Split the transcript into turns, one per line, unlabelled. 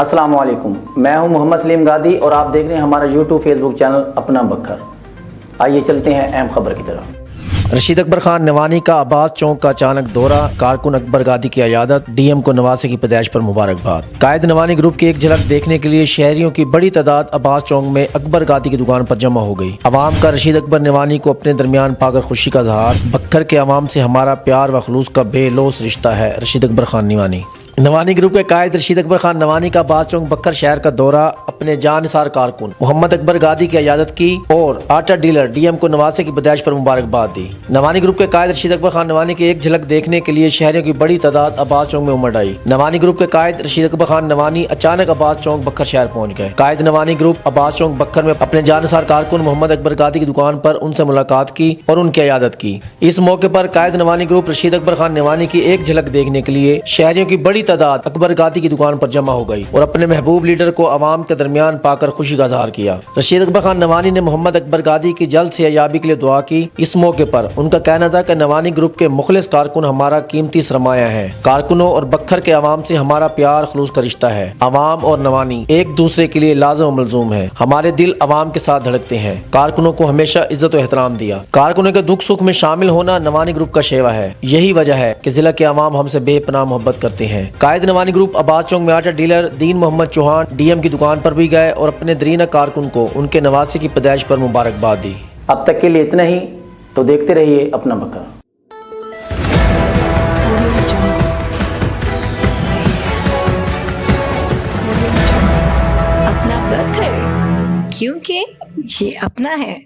अस्सलाम वालेकुम, मैं हूं मोहम्मद सलीम गादी और आप देख रहे हैं हमारा यूट्यूब फेसबुक चैनल अपना बखर। आइए चलते हैं अहम खबर की तरफ।
रशीद अकबर खान नवानी का अब्बास चौक का अचानक दौरा, कारकुन अकबर गादी की अयादत, डीएम को नवासे की पैदाइश पर मुबारकबाद। कायद नवानी ग्रुप की एक झलक देखने के लिए शहरियों की बड़ी तादाद अब्बास चौक में अकबर गादी की दुकान पर जमा हो गई। अवाम का रशीद अकबर नवानी को अपने दरमियान पाकर खुशी का इजहार। बखर के अवाम से हमारा प्यार व खलूस का बेलौस रिश्ता है। रशीद अकबर खान नवानी। नवानी ग्रुप के कायद रशीद अकबर खान नवानी का अब्बास चौक बखर शहर का दौरा, अपने जानिसार कारकुन मोहम्मद अकबर गादी की इजाजत की और आटा डीलर डीएम को नवासे की पैदाइश पर मुबारकबाद दी। नवानी ग्रुप के कायद रशीद अकबर खान नवानी की एक झलक देखने के लिए शहरियों की बड़ी तादाद अब्बास चौक में उमड़ आई। नवानी ग्रुप के कायद रशीद अकबर खान नवानी अचानक अब्बास चौक बखर शहर पहुंच गए। कायद नवानी ग्रुप अब्बास चौक बखर में अपने जानिसार कारकुन मोहम्मद अकबर गादी की दुकान पर उनसे मुलाकात की और उनकी इजाजत की। इस मौके पर कायद नवानी ग्रुप रशीद अकबर खान नवानी की एक झलक देखने के लिए शहरियों की बड़ी तादाद अकबर गादी की दुकान पर जमा हो गई और अपने महबूब लीडर को अवाम के दरमियान पाकर खुशी का इजहार किया। रशीद अकबर खान नवानी ने मोहम्मद अकबर गादी की जल्द सेहयाबी के लिए दुआ की। इस मौके पर उनका कहना था कि नवानी ग्रुप के मुखलिस कारकुन हमारा कीमती सरमाया है। कारकुनों और बखर के अवाम से हमारा प्यार खलूस का रिश्ता है। अवाम और नवानी एक दूसरे के लिए लाज़िम और मलजूम है। हमारे दिल अवाम के साथ धड़कते हैं। कारकुनों को हमेशा इज्जत और एहतराम दिया। कारकुनों के दुख सुख में शामिल होना नवानी ग्रुप का शेवा है। यही वजह है कि जिला के अवाम हमसे बेपनाह मोहब्बत करते हैं। कायद नवानी ग्रुप अब्बास चौक में आटा डीलर दीन मोहम्मद चौहान डीएम की दुकान पर भी गए और अपने दरीना कारकुन को उनके नवासे की पैदाइश पर मुबारकबाद दी।
अब तक के लिए इतना ही, तो देखते रहिए अपना बखर।
अपना बखर, क्योंकि ये अपना है।